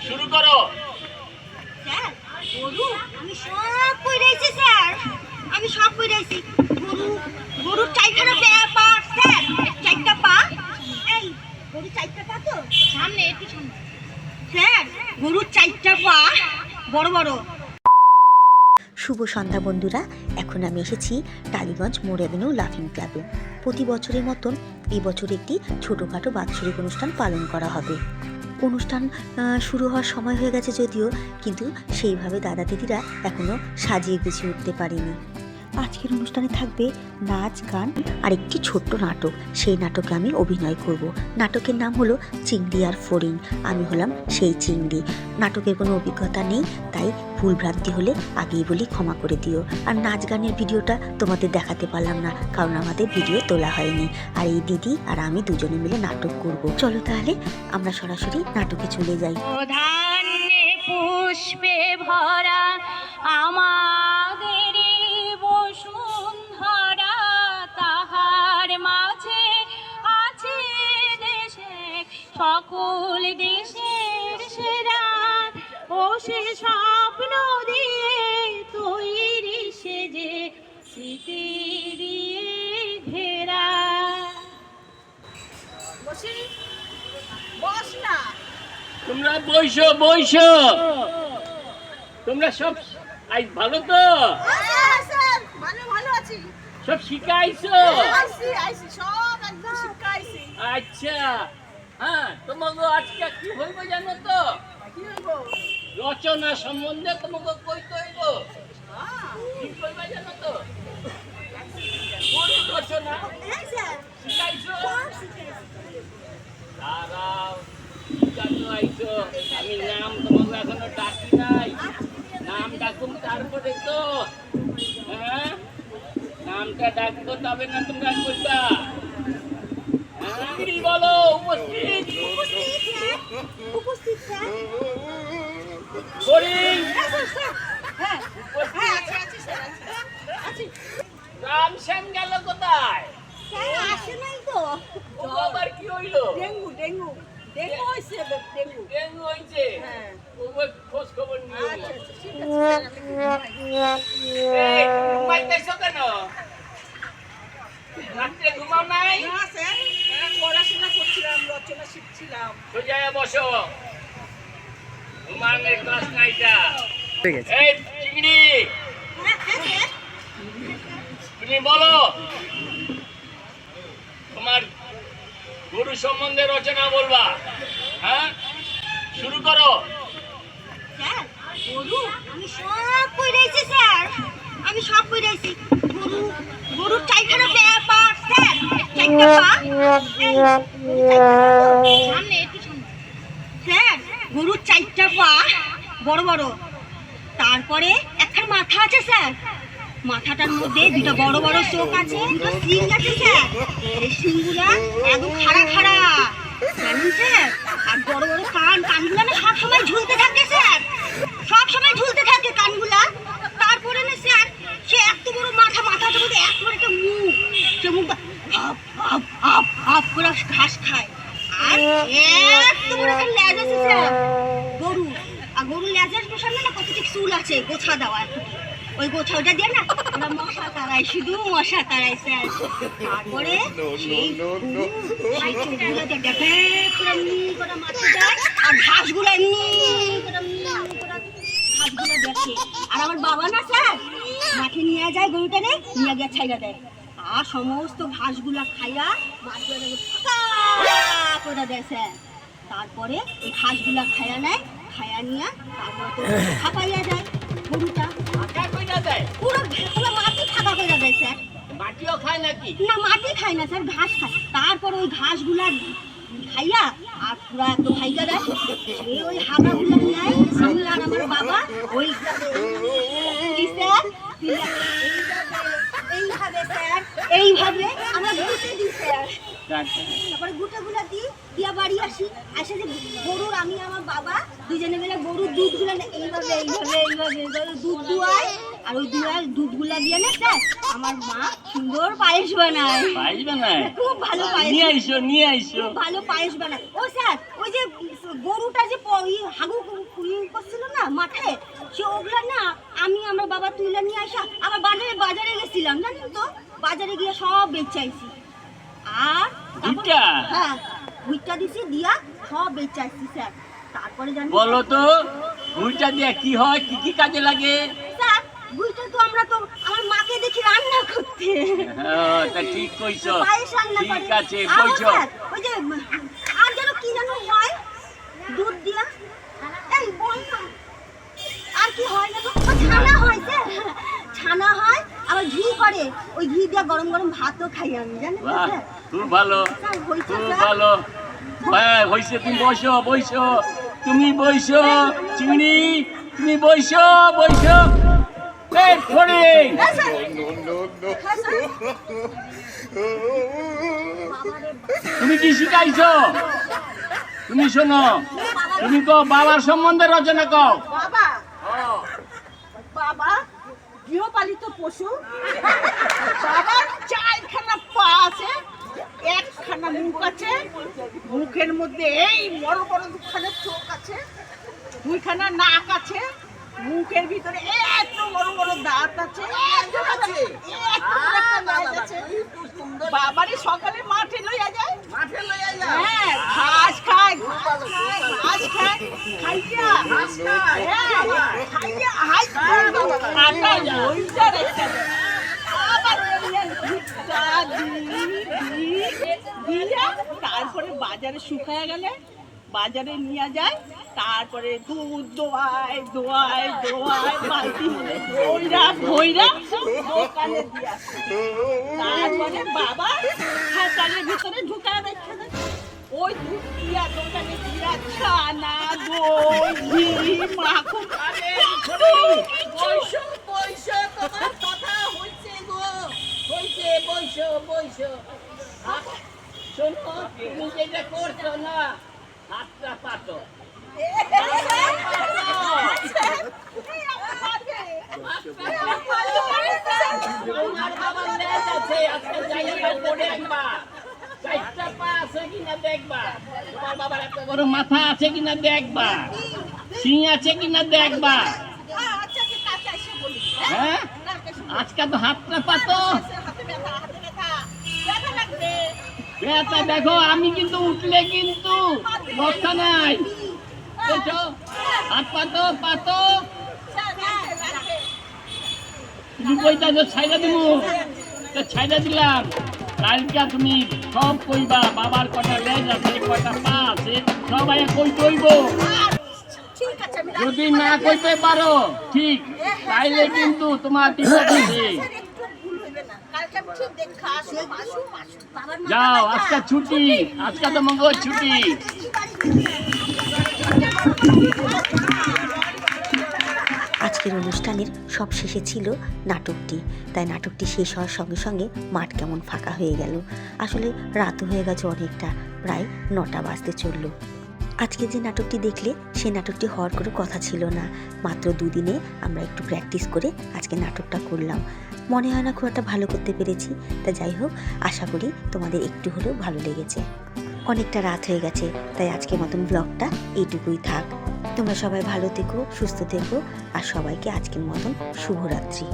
শুরু করো। স্যার গরু আমি সব কইরাইছি স্যার, আমি সব কইরাইছি। গরুর চারখানা পা স্যার, চারটা পা। এই গরুর চারটা পা তো সামনে একটু সামনে স্যার, গরুর চারটা পা বড় বড়। শুভ সন্ধ্যা বন্ধুরা, এখন আমি এসেছি টালিগঞ্জ মোড় অ্যাভিনিউ লাফিং ক্লাবে। প্রতি বছরের মতন এই বছর একটি ছোটোখাটো বাৎসরিক অনুষ্ঠান পালন করা হবে। অনুষ্ঠান শুরু হওয়ার সময় হয়ে গেছে যদিও, কিন্তু সেইভাবে দাদা দিদিরা এখনও সাজিয়ে গুছিয়ে উঠতে পারেনি। আজকের অনুষ্ঠানে থাকবে নাচ, গান আর একটি ছোট্ট নাটক। সেই নাটকে আমি অভিনয় করব। নাটকের নাম হলো চিংড়ি আর ফড়িং। আমি হলাম সেই চিংড়ি। নাটকের কোনো অভিজ্ঞতা নেই, তাই ভুলভ্রান্তি হলে আগেই বলি ক্ষমা করে দিও। আর নাচ গানের ভিডিওটা তোমাদের দেখাতে পারলাম না, কারণ আমাদের ভিডিও তোলা হয়নি। আর এই দিদি আর আমি দুজনে মিলে নাটক করব। চলো তাহলে আমরা সরাসরি নাটকে চলে যাই। ধান্যে পুষ্পে ভরা আমাদের বসুন্ধরা, তাহার মাঝে আছে দেশে সকল দেশের সেরা, ও সে স্বপ্ন দিয়ে তৈরি সেজে স্মৃতি দিয়ে ঘেরা। বস না, তোমরা বইসো বইসো। তোমরা সব আজ ভালো তো? ভালো আছি। সব শিখাইছো? আচ্ছা, হ্যাঁ, তোমাকে আজকে কি হইব জানো তো? রচনা সম্বন্ধে তোমাকে কইতে হইব। কি কইবা জানো তো? কোন রচনা শিখাইছো? দাঁড়াও, শিখানো আইছো। আমি নাম তোমাকে এখনো ডাকি নাই। নাম ডাকুম তারপরে তো, হ্যাঁ, নামটা ডাকবো তবে না তোমরা কইবা। হ্যাঁ, কি বলো? উপস্থিত ফড়িং। রাম শ্যাম গেল কোথায়? আসে নাই তো। ও আবার কি হইলো? ডেঙ্গু হয়েছে। ডেঙ্গু হয়েছে? হ্যাঁ। ও খোঁজ খবর নিও। আচ্ছা ঠিক আছে। এই, ঘুমাইতেছো কেন? রাত্রে ঘুমাও নাই? না স্যার, পড়াশোনা করছিলাম, রচনা শিখছিলাম। সোজা বসো। ঘুমানোর ক্লাস নাইটা। ঠিক আছে। এই চিংড়ি, তুমি বলো তোমার গরু সম্বন্ধে রচনা বলবা। হ্যাঁ, শুরু করো। স্যার গরু আমি সব কইরাইছি স্যার, আমি সব কইরাইছি। গরুর চারখানা পা স্যার, চারটা পা। এই, সামনে একটু সামনে স্যার, গরুর চারটা পা বড় বড়। তারপরে একটা মাথা আছে স্যার, মাথাটার মধ্যে দুটো বড় বড় চোখ আছে, দুটো শিং আছে স্যার। এই শিংগুলা একদম খাড়া খাড়া জানেন স্যার। আর বড় বড় কানগুলা না সব সময় ঝুলতে থাকে স্যার, সব সময় ঝুলতে থাকে কানগুলা। তারপরে না স্যার, সে এত বড় মাথাটার মধ্যে এত বড় একটা মুখ, সে মুখটা হাফ হাফ হাফ হাফ করে ঘাস খায়। আর এত বড় একটা লেজ আছে স্যার গরু। আর গরুর লেজের সামনে না কতটি চুল আছে গোছা দেওয়া, ওই গোছা ওটা দিয়ে না ওরা মশা তাড়ায়, শুধু মশা তাড়ায় স্যার। তারপরে সেই চোখগুলো দেখে পুরো এমনি করে মাথা যায়, আর ঘাসগুলো এমনি করে ঘাসগুলো দেখে। আর আমার বাবা না স্যার মাঠে নিয়ে যায় গরুটারে, নিয়ে গিয়ে ছাইড়া দেয়। আর সমস্ত ঘাসগুলা খাইয়া মাছগুলো করে দেয় স্যার। তারপরে ওই ঘাসগুলা খাইয়া নেয়, খাইয়া নিয়ে তারপরে তো খাপাইয়া যায় গরুটা। আটা কইরা দেয়? পুরো মাটি ফাঁকা করে দেয় স্যার। মাটিও খায় নাকি? না মাটি খায় না স্যার, ঘাস খায়। তারপর ওই ঘাসগুলা খাইয়া আর পুরো একদম খাইয়া দেয়। সে ওই হাগাগুলো নিয়ে আমি আর আমার বাবা ওই স্যার এইভাবে স্যার, এইভাবে আমরা গুটে দিই স্যার। তারপরে গুটাগুলা দিই, দিয়া বাড়ি আসি। আসে যে গরুর আমি আমার বাবা দুজনে মিলে গরুর দুধগুলা এইভাবে এইভাবে এইভাবে দুধ দুয়ায়। আর ওই দুধগুলা দিয়ে না স্যার আমার মা সুন্দর পায়েস বানায়। পায়েস বানায়? খুব ভালো পায়েস। নিয়ে আইসো। খুব ভালো পায়েস বানায়। ও স্যার ওই যে গরুটা যে হাগু করছিল না মাঠে, সে ওগুলা না আমি আমার বাবা তুলে নিয়ে আসা আবার বাজারে গেছিলাম, জানেন তো, বাজারে গিয়ে সব বেচাইছি। আর দুইটা? হ্যাঁ, দুইটা দিছি, দিয়া সব বেচাইছি স্যার। তারপরে জানেন বলো তো ভুইটা দিয়ে কি হয়, কি কি কাজে লাগে? স্যার, বুঝতে তো আমরা তো আমার মাকে দেখি রান্না করতে। তা ঠিক কইছো, পায়েস রান্না করে। ঠিক আছে আর কইছো। স্যার, ওই যে আর যেন কি যেন হয় দুধ দিয়া, এই বল না, আর কি হয় যেন? ও ছানা হয় স্যার, ছানা হয়, আবার ঘি করে, ওই ঘি দিয়া গরম গরম ভাতও খাই আমি, জানেন তো বাহ, স্যার? খুব ভালো, স্যার, হইছে খুব স্যার? ভালো। হ্যাঁ হইছে, তুমি বসো বসো, তুমি বসো চিংড়ি, তুমি বসো বসো। এই ফড়ে, হ্যাঁ, স্যার। হ্যাঁ, স্যার। তুমি কি শিখাইছো? তুমি শোনো, তুমি কও বাবার সম্বন্ধে রচনা কও। বাবা বাবা গৃহপালিত পশু। বাবার চারখানা পা আছে, একখানা মুখ আছে, মুখের মধ্যে এই বড় বড় দুখানা চোখ আছে, দুইখানা নাক আছে, মুখের ভিতরে এত বড় বড় দাঁত আছে, এত বড় একটা দাঁত আছে। বাবারে সকালে মাঠে লইয়া যায়, হ্যাঁ, ঘাস খায়, ঘাস খায়, খাইয়া হ্যাঁ, খাইয়া আবার ওইটা রেখে দেয়। আবার ভিক্ষা দিয়া তারপরে বাজারে শুকায়া গেলে বাজারে নিয়ে যায়, তারপরে দুধ দোয়ায় দোয়ায় দোয়ায় বালতি ভইরা ভইরা দোকানে দিয়ে আসে। তারপরে বাবা হাতালের ভিতরে ঢুকায় রেখে দেয়। ওই দুধ দিয়া দোকানে দিয়া ছানা দই ঘি মাখন বৈশো বৈশো, তোমার কথা হইছে গো, হইছে বৈশো বৈশো। শোনো, তুমি যেটা করছো না, হাতটা পাতো। তোমার বাবার লেজ আছে, আজকে জায়গাটা দেখবা, চারটা পা আছে কিনা দেখবা, তোমার বাবার এত বড় মাথা আছে কিনা দেখবা, সিং আছে কিনা দেখবা। আচ্ছা কাছে এসে বলি, হ্যাঁ, আজকে তো হাতটা পাতো। হাতে ব্যথা, হাতে ব্যথা, ব্যথা লাগবে। বেটা দেখো, আমি কিন্তু উঠলে কিন্তু রক্ষা নাই, বুঝছো? হাত পাতো পাতো। তুমি কইতা যে ছাইড়া দিমু, তো ছাইড়া দিলাম। কালকা তুমি সব কইবা, বাবার কটা লেজ আছে, কটা পা আছে, সবাই কই কইব। ঠিক আছে, আমি যদি না কইতে পারো ঠিক, তাইলে কিন্তু তোমার বিপদ আছে। একটু ভুল হইবে না, কালকে আমি ঠিক দেখা আসবো, বাবার মা যাও, আজকে ছুটি, আজকে তো মঙ্গল ছুটি। আজকের অনুষ্ঠানের সব শেষে ছিল নাটকটি, তাই নাটকটি শেষ হওয়ার সঙ্গে সঙ্গে মাঠ কেমন ফাঁকা হয়ে গেল। আসলে রাতও হয়ে গেছে অনেকটা, প্রায় 9টা বাজতে চলল। আজকে যে নাটকটি দেখলে সে নাটকটি হওয়ার কোনো কথা ছিল না। মাত্র 2 দিনে আমরা একটু প্র্যাকটিস করে আজকে নাটকটা করলাম। মনে হয় না খুব একটা ভালো করতে পেরেছি, তা যাই হোক, আশা করি তোমাদের একটু হলেও ভালো লেগেছে। অনেকটা রাত হয়ে গেছে, তাই আজকের মতন ব্লগটা এইটুকুই থাক। তোমরা সবাই ভালো থেকো, সুস্থ থেকো, আর সবাইকে আজকের মতন শুভরাত্রি।